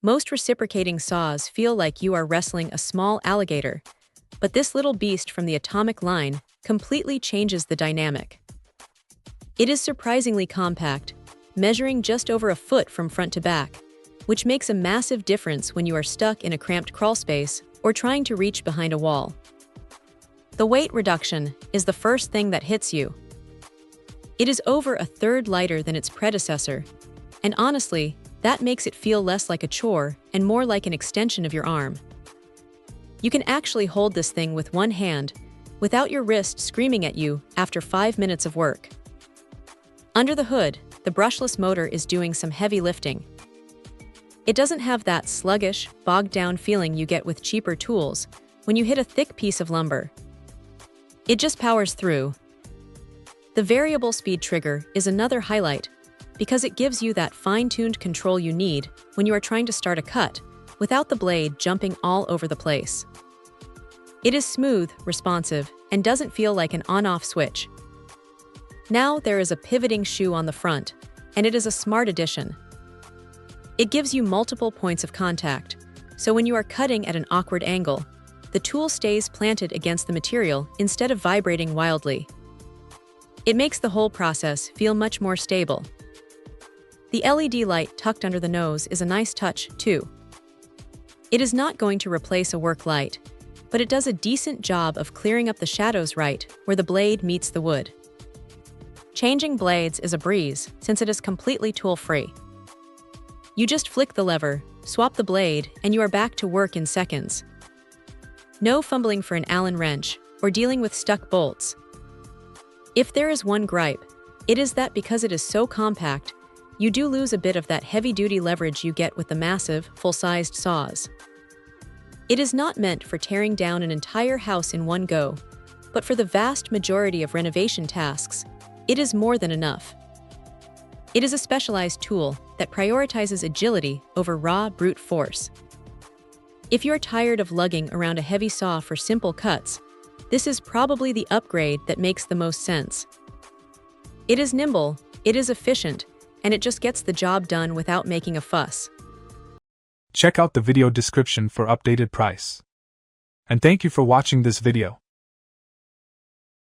Most reciprocating saws feel like you are wrestling a small alligator, but this little beast from the atomic line completely changes the dynamic. It is surprisingly compact, measuring just over a foot from front to back, which makes a massive difference when you are stuck in a cramped crawl space or trying to reach behind a wall. The weight reduction is the first thing that hits you. It is over a third lighter than its predecessor, and honestly, that makes it feel less like a chore and more like an extension of your arm. You can actually hold this thing with one hand, without your wrist screaming at you after 5 minutes of work. Under the hood, the brushless motor is doing some heavy lifting. It doesn't have that sluggish, bogged-down feeling you get with cheaper tools when you hit a thick piece of lumber. It just powers through. The variable speed trigger is another highlight because it gives you that fine-tuned control you need when you are trying to start a cut without the blade jumping all over the place. It is smooth, responsive, and doesn't feel like an on-off switch. Now there is a pivoting shoe on the front, and it is a smart addition. It gives you multiple points of contact, so when you are cutting at an awkward angle, the tool stays planted against the material instead of vibrating wildly. It makes the whole process feel much more stable. The LED light tucked under the nose is a nice touch, too. It is not going to replace a work light, but it does a decent job of clearing up the shadows right where the blade meets the wood. Changing blades is a breeze since it is completely tool-free. You just flick the lever, swap the blade, and you are back to work in seconds. No fumbling for an Allen wrench or dealing with stuck bolts. If there is one gripe, it is that because it is so compact, you do lose a bit of that heavy-duty leverage you get with the massive, full-sized saws. It is not meant for tearing down an entire house in one go, but for the vast majority of renovation tasks, it is more than enough. It is a specialized tool that prioritizes agility over raw brute force. If you're tired of lugging around a heavy saw for simple cuts, this is probably the upgrade that makes the most sense. It is nimble, it is efficient, and it just gets the job done without making a fuss. Check out the video description for updated price. And thank you for watching this video.